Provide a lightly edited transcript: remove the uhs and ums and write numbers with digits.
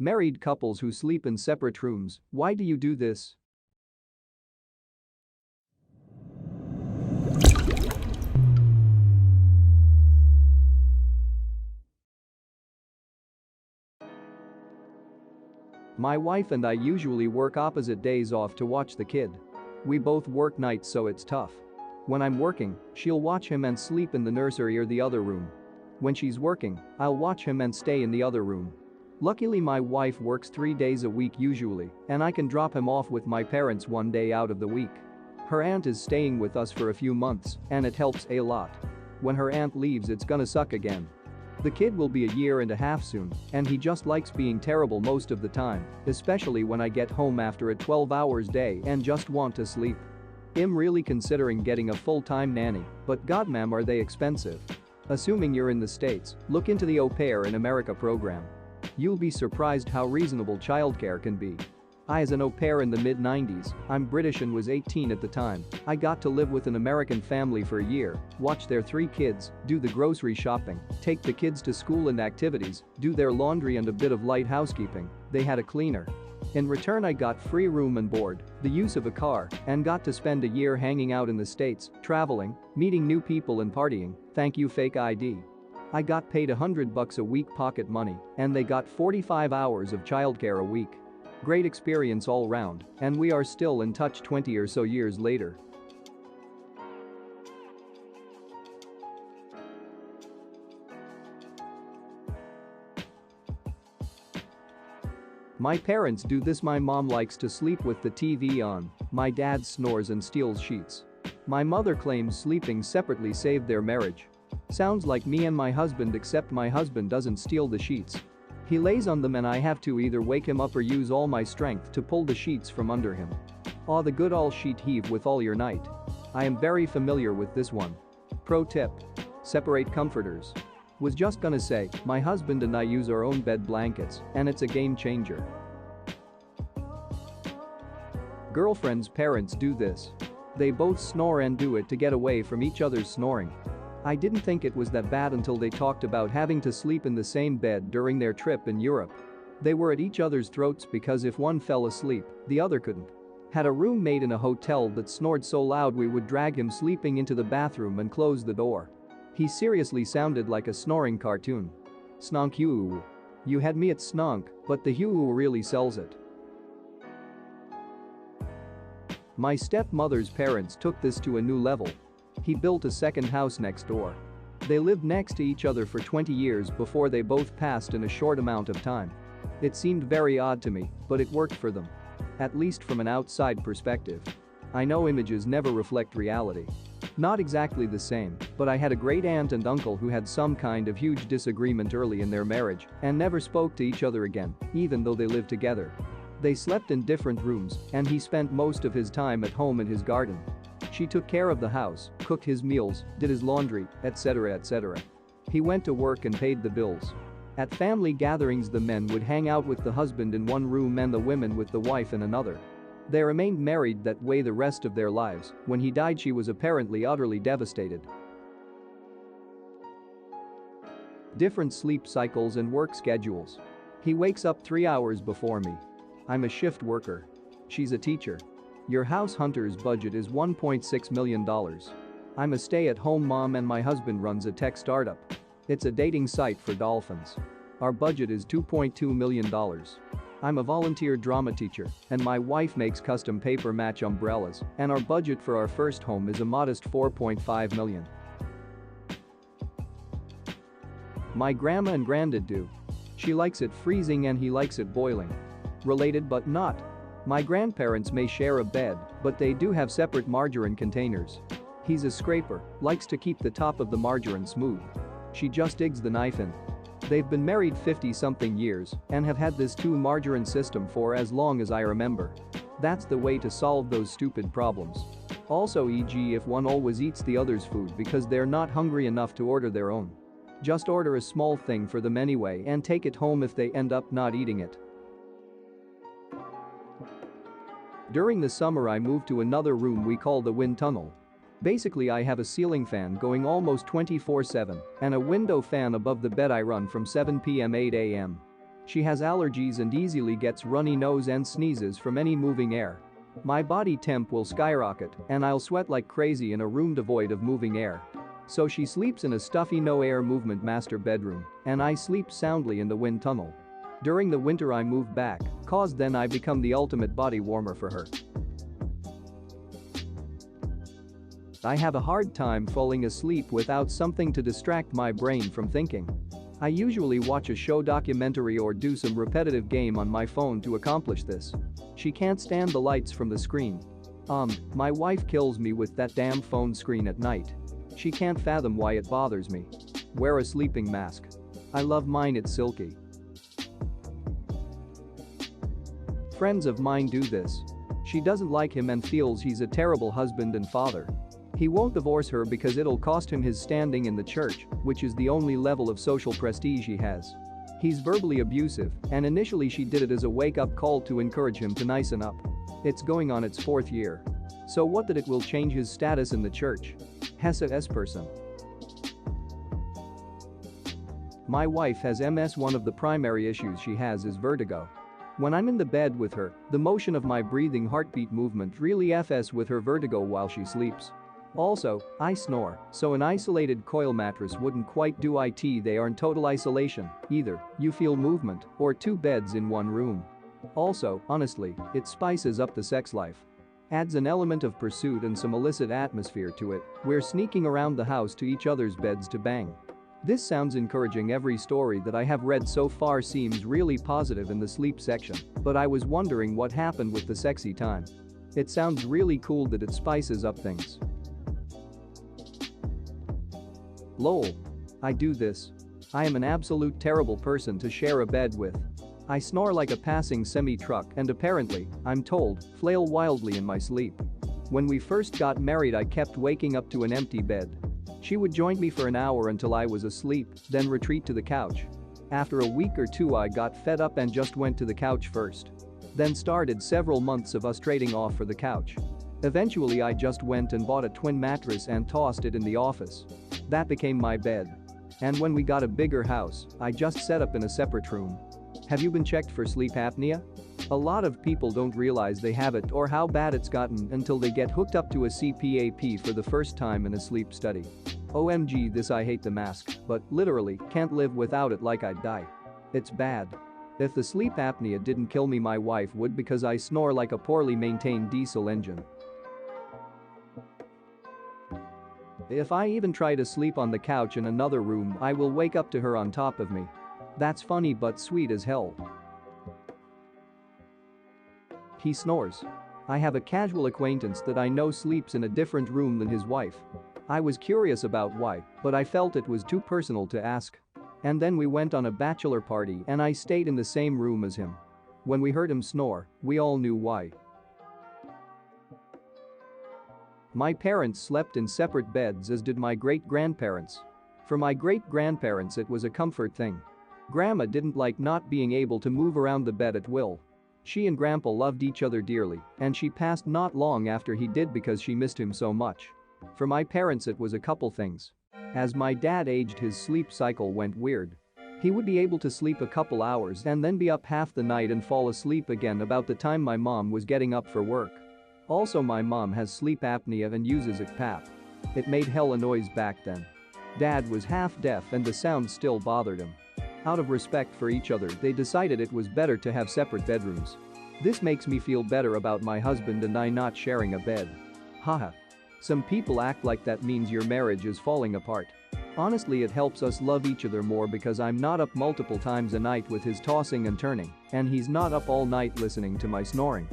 Married couples who sleep in separate rooms, why do you do this? My wife and I usually work opposite days off to watch the kid. We both work nights, so it's tough. When I'm working, she'll watch him and sleep in the nursery or the other room. When she's working, I'll watch him and stay in the other room. Luckily, my wife works 3 days a week usually, and I can drop him off with my parents 1 day out of the week. Her aunt is staying with us for a few months, and it helps a lot. When her aunt leaves, it's gonna suck again. The kid will be a year and a half soon, and he just likes being terrible most of the time, especially when I get home after a 12 hours day and just want to sleep. I'm really considering getting a full-time nanny, but godmam, are they expensive? Assuming you're in the States, look into the Au Pair in America program. You'll be surprised how reasonable childcare can be. I as an au pair in the mid-90s, I'm British and was 18 at the time, I got to live with an American family for a year, watch their 3 kids, do the grocery shopping, take the kids to school and activities, do their laundry and a bit of light housekeeping. They had a cleaner. In return, I got free room and board, the use of a car, and got to spend a year hanging out in the States, traveling, meeting new people and partying. Thank you, fake ID. I got paid $100 a week pocket money, and they got 45 hours of childcare a week. Great experience all round, and we are still in touch 20 or so years later. My parents do this. My mom likes to sleep with the TV on, my dad snores and steals sheets. My mother claims sleeping separately saved their marriage. Sounds like me and my husband, except my husband doesn't steal the sheets. He lays on them and I have to either wake him up or use all my strength to pull the sheets from under him. Aw, the good old sheet heave with all your night. I am very familiar with this one. Pro tip: separate comforters. Was just gonna say, my husband and I use our own bed blankets, and it's a game changer. Girlfriend's parents do this. They both snore and do it to get away from each other's snoring. I didn't think it was that bad until they talked about having to sleep in the same bed during their trip in Europe. They were at each other's throats because if one fell asleep, the other couldn't. Had a roommate in a hotel that snored so loud we would drag him sleeping into the bathroom and close the door. He seriously sounded like a snoring cartoon. Snonk you. You had me at snonk, but the hue really sells it. My stepmother's parents took this to a new level. He built a second house next door. They lived next to each other for 20 years before they both passed in a short amount of time. It seemed very odd to me, but it worked for them. At least from an outside perspective. I know images never reflect reality. Not exactly the same, but I had a great aunt and uncle who had some kind of huge disagreement early in their marriage and never spoke to each other again, even though they lived together. They slept in different rooms, and he spent most of his time at home in his garden. She took care of the house, cooked his meals, did his laundry, etc. etc. He went to work and paid the bills. At family gatherings, the men would hang out with the husband in one room and the women with the wife in another. They remained married that way the rest of their lives. When he died, she was apparently utterly devastated. Different sleep cycles and work schedules. He wakes up 3 hours before me. I'm a shift worker. She's a teacher. Your house hunter's budget is $1.6 million. I'm a stay-at-home mom and my husband runs a tech startup. It's a dating site for dolphins. Our budget is $2.2 million. I'm a volunteer drama teacher, and my wife makes custom paper match umbrellas, and our budget for our first home is a modest $4.5 million. My grandma and granddad do. She likes it freezing and he likes it boiling. Related but not. My grandparents may share a bed, but they do have separate margarine containers. He's a scraper, likes to keep the top of the margarine smooth. She just digs the knife in. They've been married 50-something years and have had this 2-margarine system for as long as I remember. That's the way to solve those stupid problems. Also, e.g., if one always eats the other's food because they're not hungry enough to order their own. Just order a small thing for them anyway and take it home if they end up not eating it. During the summer, I moved to another room we call the wind tunnel. Basically, I have a ceiling fan going almost 24/7 and a window fan above the bed I run from 7 p.m. 8 a.m. She has allergies and easily gets runny nose and sneezes from any moving air. My body temp will skyrocket and I'll sweat like crazy in a room devoid of moving air. So she sleeps in a stuffy no air movement master bedroom and I sleep soundly in the wind tunnel. During the winter I move back, cause then I become the ultimate body warmer for her. I have a hard time falling asleep without something to distract my brain from thinking. I usually watch a show, documentary or do some repetitive game on my phone to accomplish this. She can't stand the lights from the screen. My wife kills me with that damn phone screen at night. She can't fathom why it bothers me. Wear a sleeping mask. I love mine, it's silky. Friends of mine do this. She doesn't like him and feels he's a terrible husband and father. He won't divorce her because it'll cost him his standing in the church, which is the only level of social prestige he has. He's verbally abusive, and initially she did it as a wake-up call to encourage him to nicen up. It's going on its 4th year. So what that it will change his status in the church? Hessa S person. My wife has MS. One of the primary issues she has is vertigo. When I'm in the bed with her, the motion of my breathing heartbeat movement really f's with her vertigo while she sleeps. Also, I snore, so an isolated coil mattress wouldn't quite do it. They are in total isolation, either you feel movement or 2 beds in 1 room. Also, honestly, it spices up the sex life. Adds an element of pursuit and some illicit atmosphere to it. We're sneaking around the house to each other's beds to bang. This sounds encouraging. Every story that I have read so far seems really positive in the sleep section, but I was wondering what happened with the sexy time. It sounds really cool that it spices up things. Lowell. I do this. I am an absolute terrible person to share a bed with. I snore like a passing semi-truck and apparently, I'm told, flail wildly in my sleep. When we first got married I kept waking up to an empty bed. She would join me for an hour until I was asleep, then retreat to the couch. After a week or 2 I got fed up and just went to the couch first. Then started several months of us trading off for the couch. Eventually I just went and bought a twin mattress and tossed it in the office. That became my bed. And when we got a bigger house, I just set up in a separate room. Have you been checked for sleep apnea? A lot of people don't realize they have it or how bad it's gotten until they get hooked up to a CPAP for the first time in a sleep study. OMG, this I hate the mask, but literally can't live without it like I'd die. It's bad. If the sleep apnea didn't kill me my wife would because I snore like a poorly maintained diesel engine. If I even try to sleep on the couch in another room I will wake up to her on top of me. That's funny but sweet as hell. He snores. I have a casual acquaintance that I know sleeps in a different room than his wife. I was curious about why, but I felt it was too personal to ask. And then we went on a bachelor party and I stayed in the same room as him. When we heard him snore, we all knew why. My parents slept in separate beds as did my great-grandparents. For my great-grandparents it was a comfort thing. Grandma didn't like not being able to move around the bed at will. She and Grandpa loved each other dearly, and she passed not long after he did because she missed him so much. For my parents it was a couple things. As my dad aged his sleep cycle went weird. He would be able to sleep a couple hours and then be up half the night and fall asleep again about the time my mom was getting up for work. Also my mom has sleep apnea and uses CPAP. It made hella noise back then. Dad was half deaf and the sound still bothered him. Out of respect for each other they decided it was better to have separate bedrooms. This makes me feel better about my husband and I not sharing a bed. Haha. Some people act like that means your marriage is falling apart. Honestly it helps us love each other more because I'm not up multiple times a night with his tossing and turning, and he's not up all night listening to my snoring.